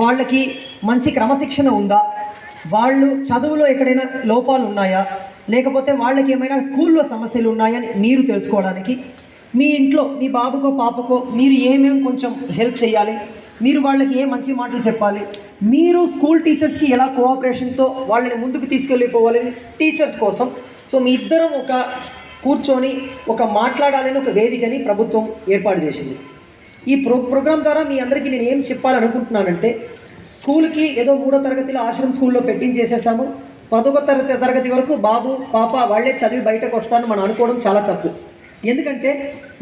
వాళ్ళకి మంచి క్రమశిక్షణ ఉందా, వాళ్ళు చదువులో ఎక్కడైనా లోపాలు ఉన్నాయా, లేకపోతే వాళ్ళకి ఏమైనా స్కూల్లో సమస్యలు ఉన్నాయని మీరు తెలుసుకోవడానికి మీ ఇంట్లో మీ బాబుకో పాపకో మీరు ఏమేమి కొంచెం హెల్ప్ చేయాలి, మీరు వాళ్ళకి ఏ మంచి మాటలు చెప్పాలి, మీరు స్కూల్ టీచర్స్కి ఎలా కోఆపరేషన్తో వాళ్ళని ముందుకు తీసుకెళ్ళిపోవాలని టీచర్స్ కోసం సో మీ ఇద్దరం ఒక కూర్చొని ఒక మాట్లాడాలని ఒక వేదికని ప్రభుత్వం ఏర్పాటు చేసింది. ఈ ప్రోగ్రాం ద్వారా మీ అందరికీ నేను ఏం చెప్పాలనుకుంటున్నానంటే, స్కూల్కి ఏదో 3వ తరగతిలో ఆశ్రమం స్కూల్లో పెట్టించేసేసాము, 10వ తరగతి వరకు బాబు పాప వాళ్ళే చదివి బయటకు వస్తారని మనం అనుకోవడం చాలా తప్పు. ఎందుకంటే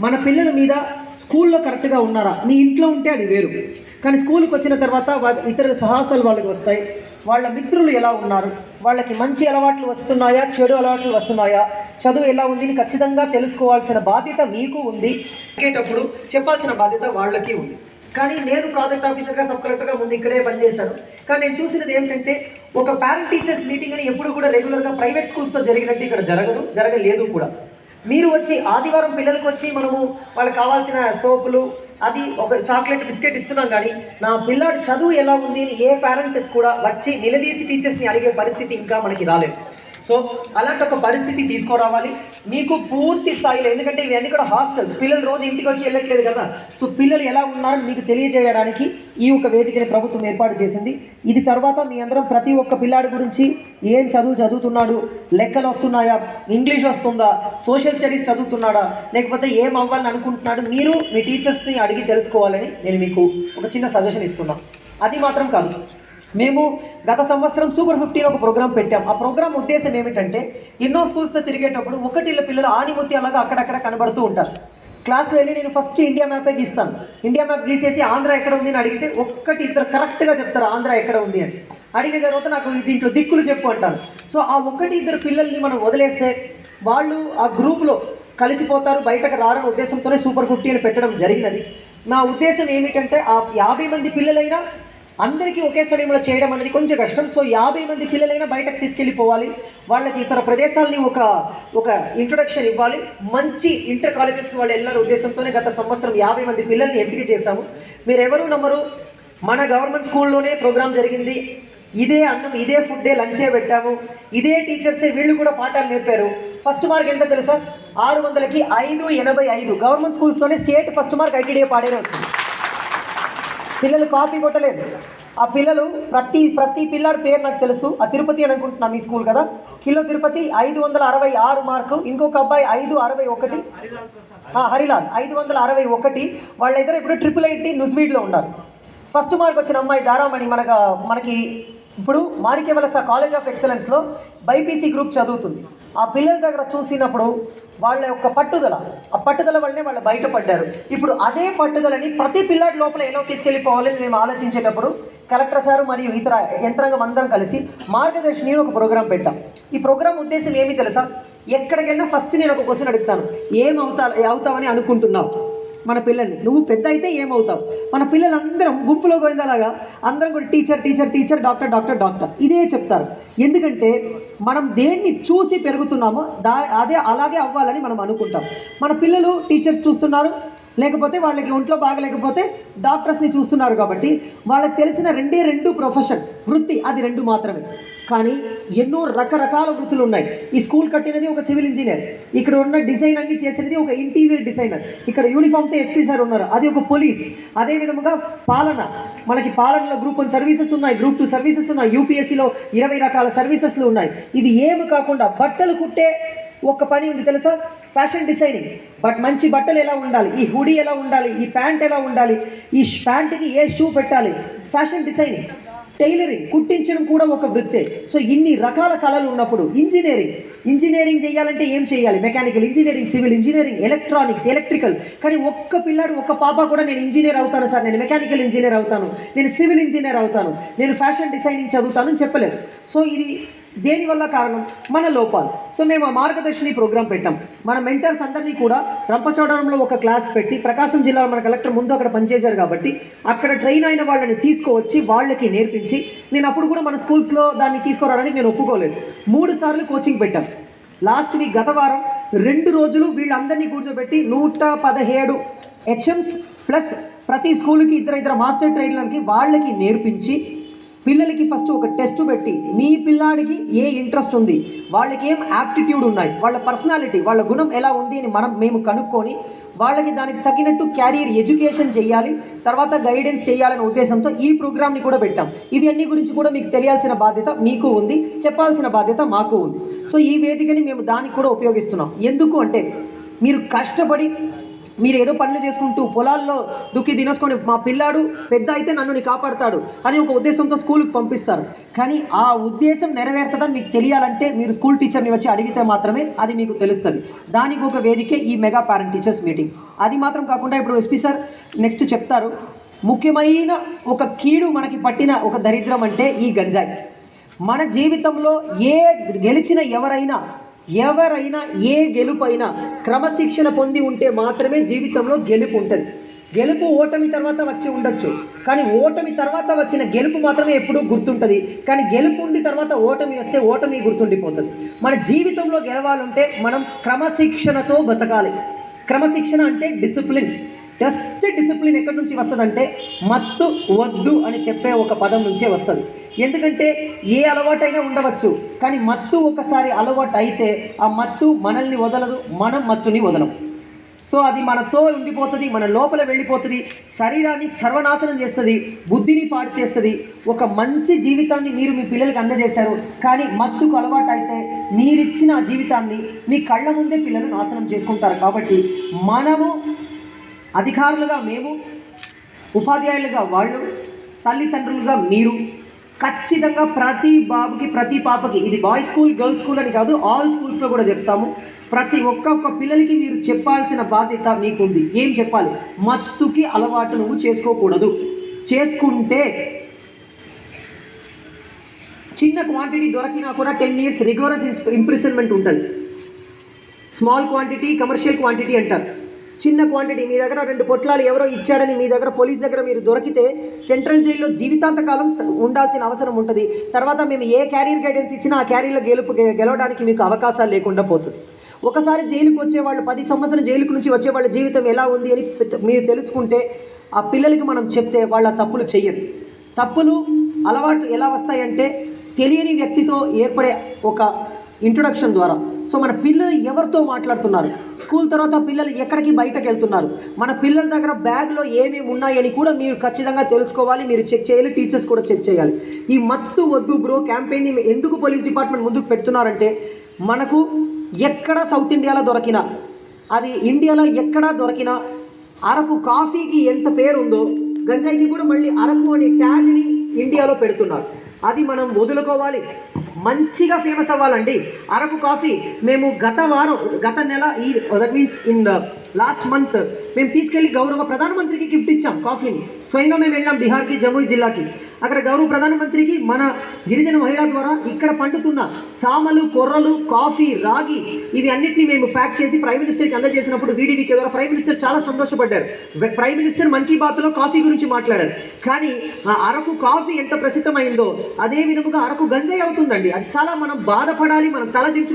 మన పిల్లల మీద స్కూల్లో కరెక్ట్గా ఉన్నారా, మీ ఇంట్లో ఉంటే అది వేరు, కానీ స్కూల్కి వచ్చిన తర్వాత ఇతరుల సాహసాలు వాళ్ళకి వస్తాయి, వాళ్ళ మిత్రులు ఎలా ఉన్నారు, వాళ్ళకి మంచి అలవాట్లు వస్తున్నాయా చెడు అలవాట్లు వస్తున్నాయా, చదువు ఎలా ఉంది అని ఖచ్చితంగా తెలుసుకోవాల్సిన బాధ్యత మీకు ఉంది. అయ్యేటప్పుడు చెప్పాల్సిన బాధ్యత వాళ్ళకి ఉంది. కానీ నేను ప్రాజెక్ట్ ఆఫీసర్గా సబ్ కలెక్టర్గా ముందు ఇక్కడే పనిచేశాను. కానీ నేను చూసినది ఏమిటంటే, ఒక పేరెంట్ టీచర్స్ మీటింగ్ అని ఎప్పుడు కూడా రెగ్యులర్గా ప్రైవేట్ స్కూల్స్తో జరిగినట్టు ఇక్కడ జరగలేదు కూడా. మీరు వచ్చి ఆదివారం పిల్లలకు వచ్చి మనము వాళ్ళకి కావాల్సిన సోపులు అది ఒక చాక్లెట్ బిస్కెట్ ఇస్తున్నాం, కానీ నా పిల్లాడు చదువు ఎలా ఉంది అని ఏ పేరెంట్స్ కూడా వచ్చి నిలదీసి టీచర్స్ని అడిగే పరిస్థితి ఇంకా మనకి రాలేదు. సో అలాంటి ఒక పరిస్థితి తీసుకురావాలి మీకు పూర్తి స్థాయిలో. ఎందుకంటే ఇవన్నీ కూడా హాస్టల్స్, పిల్లలు రోజు ఇంటికి వచ్చి వెళ్ళట్లేదు కదా. సో పిల్లలు ఎలా ఉన్నారని మీకు తెలియజేయడానికి ఈ ఒక వేదికని ప్రభుత్వం ఏర్పాటు చేసింది. ఇది తర్వాత మీ అందరం ప్రతి ఒక్క పిల్లాడి గురించి ఏం చదువుతున్నాడు, లెక్కలు వస్తున్నాయా, ఇంగ్లీష్ వస్తుందా, సోషల్ స్టడీస్ చదువుతున్నాడా, లేకపోతే ఏం అవ్వాలని అనుకుంటున్నాడు, మీరు మీ టీచర్స్ని అడిగి తెలుసుకోవాలని నేను మీకు ఒక చిన్న సజెషన్ ఇస్తున్నాను. అది మాత్రం కాదు, మేము గత సంవత్సరం సూపర్ 15 ఒక ప్రోగ్రాం పెట్టాం. ఆ ప్రోగ్రాం ఉద్దేశం ఏమిటంటే, ఎన్నో స్కూల్స్తో తిరిగేటప్పుడు ఒకటిళ్ళ పిల్లలు ఆనిముత్యాలాగా అక్కడక్కడ కనబడుతూ ఉంటారు. క్లాస్లో వెళ్ళి నేను ఫస్ట్ ఇండియా మ్యాపే గీస్తాను, ఇండియా మ్యాప్ గీసేసి ఆంధ్ర ఎక్కడ ఉంది అని అడిగితే ఇద్దరు కరెక్ట్గా చెప్తారు ఆంధ్ర ఎక్కడ ఉంది అని. అడిగిన తర్వాత నాకు దీంట్లో దిక్కులు చెప్పు అంటాను. సో ఆ 1-2 పిల్లల్ని మనం వదిలేస్తే వాళ్ళు ఆ గ్రూప్లో కలిసిపోతారు, బయటకు రారని ఉద్దేశంతోనే సూపర్ 50 అని పెట్టడం జరిగినది. నా ఉద్దేశం ఏమిటంటే, ఆ 50 మంది పిల్లలైనా అందరికీ ఒకే సమయంలో చేయడం అనేది కొంచెం కష్టం. సో 50 మంది పిల్లలైనా బయటకు తీసుకెళ్ళిపోవాలి, వాళ్ళకి ఇతర ప్రదేశాలని ఒక ఇంట్రొడక్షన్ ఇవ్వాలి, మంచి ఇంటర్ కాలేజెస్కి వాళ్ళు వెళ్ళారు ఉద్దేశంతోనే గత సంవత్సరం 50 మంది పిల్లల్ని ఎంపిక చేశాము. మీరు ఎవరు నమ్మరు, మన గవర్నమెంట్ స్కూల్లోనే ప్రోగ్రాం జరిగింది, ఇదే అన్నం ఇదే ఫుడ్డే లంచే పెట్టాము, ఇదే టీచర్సే వీళ్ళు కూడా పాఠాలు నేర్పారు. ఫస్ట్ మార్క్ ఎంత తెలుసా? 600కి 585. గవర్నమెంట్ స్కూల్స్లోనే స్టేట్ ఫస్ట్ మార్క్ ఐటీడీఏ పాడేనే వచ్చింది. పిల్లలు కాపీ కొట్టలేదు. ఆ పిల్లలు ప్రతి పిల్లాడి పేరు నాకు తెలుసు. ఆ తిరుపతి అని అనుకుంటున్నా మీ స్కూల్ కదా, కిలో తిరుపతి 566 మార్కు, ఇంకొక అబ్బాయి 561, హరిలాల్ 561. వాళ్ళిద్దరు ఇప్పుడు 888 నుస్వీడ్లో ఉన్నారు. ఫస్ట్ మార్క్ వచ్చిన అమ్మాయి దారామణి మనకి ఇప్పుడు మాణిక్యవలస కాలేజ్ ఆఫ్ ఎక్సలెన్స్లో బైపీసీ గ్రూప్ చదువుతుంది. ఆ పిల్లల దగ్గర చూసినప్పుడు వాళ్ళ యొక్క ఆ పట్టుదల వల్లనే వాళ్ళు బయటపడ్డారు. ఇప్పుడు అదే పట్టుదలని ప్రతి పిల్లాడి లోపల ఎలా తీసుకెళ్ళిపోవాలని మేము ఆలోచించేటప్పుడు కలెక్టర్ సార్ మరియు ఇతర యంత్రాంగం అందరం కలిసి మార్గదర్శిని ఒక ప్రోగ్రాం పెట్టాం. ఈ ప్రోగ్రాం ఉద్దేశం ఏమి తెలుసా? ఎక్కడికైనా ఫస్ట్ నేను ఒక క్వశ్చన్ అడుగుతాను, అవుతావని అనుకుంటున్నావు మన పిల్లల్ని, నువ్వు పెద్ద అయితే ఏమవుతావు? మన పిల్లలందరం గుంపులో గోయిందలాగా అందరం కూడా టీచర్, డాక్టర్ ఇదే చెప్తారు. ఎందుకంటే మనం దేన్ని చూసి పెరుగుతున్నామో అలాగే అవ్వాలని మనం అనుకుంటాం. మన పిల్లలు టీచర్స్ చూస్తున్నారు, లేకపోతే వాళ్ళకి ఒంట్లో బాగలేకపోతే డాక్టర్స్ని చూస్తున్నారు. కాబట్టి వాళ్ళకి తెలిసిన 2 ప్రొఫెషన్, వృత్తి అది 2 మాత్రమే. కానీ ఎన్నో రకరకాల వృత్తులు ఉన్నాయి. ఈ స్కూల్ కట్టినది ఒక సివిల్ ఇంజనీర్, ఇక్కడ ఉన్న డిజైన్ అన్ని చేసినది ఒక ఇంటీరియర్ డిజైనర్, ఇక్కడ యూనిఫామ్తో ఎస్పీ సార్ ఉన్నారు, అది ఒక పోలీస్. అదేవిధంగా మనకి పాలనలో గ్రూప్ 1 సర్వీసెస్ ఉన్నాయి, గ్రూప్ 2 సర్వీసెస్ ఉన్నాయి, యూపీఎస్సీలో 20 రకాల సర్వీసెస్లు ఉన్నాయి. ఇవి ఏమి కాకుండా బట్టలు కుట్టే ఒక పని ఉంది తెలుసా, ఫ్యాషన్ డిజైనింగ్. బట్ మంచి బట్టలు ఎలా ఉండాలి, ఈ హుడీ ఎలా ఉండాలి, ఈ ప్యాంట్ ఎలా ఉండాలి, ఈ ప్యాంట్కి ఏ షూ పెట్టాలి, ఫ్యాషన్ డిజైనింగ్. టైలరింగ్, కుట్టించడం కూడా ఒక వృత్తే. సో ఇన్ని రకాల కళలు ఉన్నప్పుడు ఇంజనీరింగ్ చేయాలంటే ఏం చేయాలి? Mechanical engineering, civil engineering, electronics, electrical. కానీ ఒక్క పిల్లాడు ఒక్క పాప కూడా నేను ఇంజనీర్ అవుతాను సార్, నేను మెకానికల్ ఇంజనీర్ అవుతాను, నేను సివిల్ ఇంజనీర్ అవుతాను, నేను ఫ్యాషన్ డిజైనింగ్ చదువుతాను అని చెప్పలేదు. సో ఇది దేనివల్ల కారణం? మన లోపాలు. సో మేము ఆ మార్గదర్శిని ప్రోగ్రాం పెట్టాం. మన మెంటర్స్ అందరినీ కూడా రంపచోడవరంలో ఒక క్లాస్ పెట్టి, ప్రకాశం జిల్లాలో మన కలెక్టర్ ముందు అక్కడ పనిచేశారు కాబట్టి అక్కడ ట్రైన్ అయిన వాళ్ళని తీసుకువచ్చి వాళ్ళకి నేర్పించి, నేను అప్పుడు కూడా మన స్కూల్స్లో దాన్ని తీసుకురావడానికి నేను ఒప్పుకోలేదు. 3 సార్లు కోచింగ్ పెట్టాం. లాస్ట్ వీక్ గత వారం 2 రోజులు వీళ్ళందరినీ కూర్చోబెట్టి 117 హెచ్ఎంస్ ప్లస్ ప్రతి స్కూల్కి ఇద్దరు మాస్టర్ ట్రైనర్కి వాళ్ళకి నేర్పించి పిల్లలకి ఫస్ట్ ఒక టెస్ట్ పెట్టి మీ పిల్లాడికి ఏ ఇంట్రెస్ట్ ఉంది, వాళ్ళకి ఏం యాప్టిట్యూడ్ ఉన్నాయి, వాళ్ళ పర్సనాలిటీ, వాళ్ళ గుణం ఎలా ఉంది అని మేము కనుక్కొని వాళ్ళకి దానికి తగినట్టు క్యారియర్ ఎడ్యుకేషన్ చేయాలి, తర్వాత గైడెన్స్ చేయాలనే ఉద్దేశంతో ఈ ప్రోగ్రామ్ని కూడా పెట్టాం. ఇవి అన్ని గురించి కూడా మీకు తెలియాల్సిన బాధ్యత మీకు ఉంది, చెప్పాల్సిన బాధ్యత మాకు ఉంది. సో ఈ వేదికని మేము దానికి కూడా ఉపయోగిస్తున్నాం. ఎందుకు అంటే మీరు కష్టపడి మీరు ఏదో పనులు చేసుకుంటూ పొలాల్లో దుక్కి తినేసుకొని మా పిల్లాడు పెద్ద అయితే నన్ను కాపాడుతాడు అని ఒక ఉద్దేశంతో స్కూల్కి పంపిస్తారు. కానీ ఆ ఉద్దేశం నెరవేరుతుందని మీకు తెలియాలంటే మీరు స్కూల్ టీచర్ని వచ్చి అడిగితే మాత్రమే అది మీకు తెలుస్తుంది. దానికి ఒక వేదికే ఈ మెగా పేరెంట్ టీచర్స్ మీటింగ్. అది మాత్రం కాకుండా ఇప్పుడు ఎస్పీ సార్ నెక్స్ట్ చెప్తారు. ముఖ్యమైన ఒక కీడు మనకి పట్టిన ఒక దరిద్రం అంటే ఈ గంజాయి. మన జీవితంలో ఏ గెలిచిన ఎవరైనా ఏ గెలుపైనా క్రమశిక్షణ పొంది ఉంటే మాత్రమే జీవితంలో గెలుపు ఉంటుంది. గెలుపు ఓటమి తర్వాత వచ్చి ఉండొచ్చు, కానీ ఓటమి తర్వాత వచ్చిన గెలుపు మాత్రమే ఎప్పుడూ గుర్తుంటుంది. కానీ గెలుపు ఉండి తర్వాత ఓటమి వస్తే ఓటమి గుర్తుండిపోతుంది. మన జీవితంలో గెలవాలంటే మనం క్రమశిక్షణతో బతకాలి. క్రమశిక్షణ అంటే డిసిప్లిన్. జస్ట్ డిసిప్లిన్ ఎక్కడి నుంచి వస్తుందంటే మత్తు వద్దు అని చెప్పే ఒక పదం నుంచే వస్తుంది. ఎందుకంటే ఏ అలవాటైనా ఉండవచ్చు, కానీ మత్తు ఒకసారి అలవాటు అయితే ఆ మత్తు మనల్ని వదలదు, మనం మత్తుని వదలం. సో అది మనతో ఉండిపోతుంది, మన లోపల వెళ్ళిపోతుంది, శరీరాన్ని సర్వనాశనం చేస్తుంది, బుద్ధిని పాడు చేస్తుంది. ఒక మంచి జీవితాన్ని మీరు మీ పిల్లలకి అందజేశారు, కానీ మత్తుకు అలవాటు అయితే మీరిచ్చిన ఆ జీవితాన్ని మీ కళ్ళ ముందే పిల్లలు నాశనం చేసుకుంటారు. కాబట్టి మనము అధికారులుగా మేము, ఉపాధ్యాయులుగా వాళ్ళు, తల్లిదండ్రులుగా మీరు ఖచ్చితంగా ప్రతి బాబుకి ప్రతి పాపకి, ఇది బాయ్స్ స్కూల్ గర్ల్స్ స్కూల్ అని కాదు, ఆల్ స్కూల్స్లో కూడా చెప్తాము, ప్రతి ఒక్క పిల్లలకి మీరు చెప్పాల్సిన బాధ్యత మీకుంది. ఏం చెప్పాలి? మత్తుకి అలవాటు నువ్వు చేసుకోకూడదు. చేసుకుంటే చిన్న క్వాంటిటీ దొరికినా కూడా 10 years రిగోరస్ ఇంప్రిజన్మెంట్ ఉంటుంది. స్మాల్ క్వాంటిటీ, కమర్షియల్ క్వాంటిటీ అంటారు. చిన్న క్వాంటిటీ మీ దగ్గర 2 పొట్లాలు ఎవరో ఇచ్చాడని మీ దగ్గర పోలీస్ దగ్గర మీరు దొరికితే సెంట్రల్ జైల్లో జీవితాంతకాలం ఉండాల్సిన అవసరం ఉంటుంది. తర్వాత మేము ఏ క్యారియర్ గైడెన్స్ ఇచ్చినా ఆ క్యారియర్లో గెలవడానికి మీకు అవకాశాలు లేకుండా పోతుంది. ఒకసారి జైలుకు వచ్చేవాళ్ళు 10 సంవత్సరాల జైలుకు నుంచి వచ్చే వాళ్ళ జీవితం ఎలా ఉంది అని మీరు తెలుసుకుంటే ఆ పిల్లలకి మనం చెప్తే వాళ్ళ తప్పులు చెయ్యరు. తప్పులు అలవాటు ఎలా వస్తాయంటే తెలియని వ్యక్తితో ఏర్పడే ఒక ఇంట్రొడక్షన్ ద్వారా. సో మన పిల్లలు ఎవరితో మాట్లాడుతున్నారు, స్కూల్ తర్వాత పిల్లలు ఎక్కడికి బయటకు వెళ్తున్నారు, మన పిల్లల దగ్గర బ్యాగ్లో ఏమేమి ఉన్నాయని కూడా మీరు ఖచ్చితంగా తెలుసుకోవాలి. మీరు చెక్ చేయాలి, టీచర్స్ కూడా చెక్ చేయాలి. ఈ మత్తు వద్దు బ్రో క్యాంపెయిన్ని ఎందుకు పోలీస్ డిపార్ట్మెంట్ ముందుకు పెడుతున్నారంటే మనకు ఎక్కడ సౌత్ ఇండియాలో దొరికినా, అది ఇండియాలో ఎక్కడా దొరికినా అరకు కాఫీకి ఎంత పేరు ఉందో గంజాయికి కూడా మళ్ళీ అరకు అనే ట్యాగ్ని ఇండియాలో పెడుతున్నారు. అది మనం వదులుకోవాలి, మంచిగా ఫేమస్ అవ్వాలండి. అరకు కాఫీ మేము గత నెల that means in last month మేము తీసుకెళ్ళి గౌరవ ప్రధానమంత్రికి గిఫ్ట్ ఇచ్చాం కాఫీని. స్వయంగా మేము వెళ్ళాం బీహార్కి, జమ్మూ జిల్లాకి. అక్కడ గౌరవ ప్రధానమంత్రికి మన గిరిజన మహిళల ద్వారా ఇక్కడ పండుతున్న సామలు, కొర్రలు, కాఫీ, రాగి ఇవి అన్నిటిని మేము ప్యాక్ చేసి ప్రైమ్ మినిస్టర్కి అందజేసినప్పుడు వీడివికి ద్వారా ప్రైమ్ మినిస్టర్ చాలా సంతోషపడ్డారు. ప్రైమ్ మినిస్టర్ మన్ కీ బాత్లో కాఫీ గురించి మాట్లాడారు. కానీ ఆ అరకు కాఫీ ఎంత ప్రసిద్ధమైందో అదే విధముగా అరకు గంజాయి అవుతుందండి. అది చాలా మనం బాధపడాలి, మనం తల దించుకో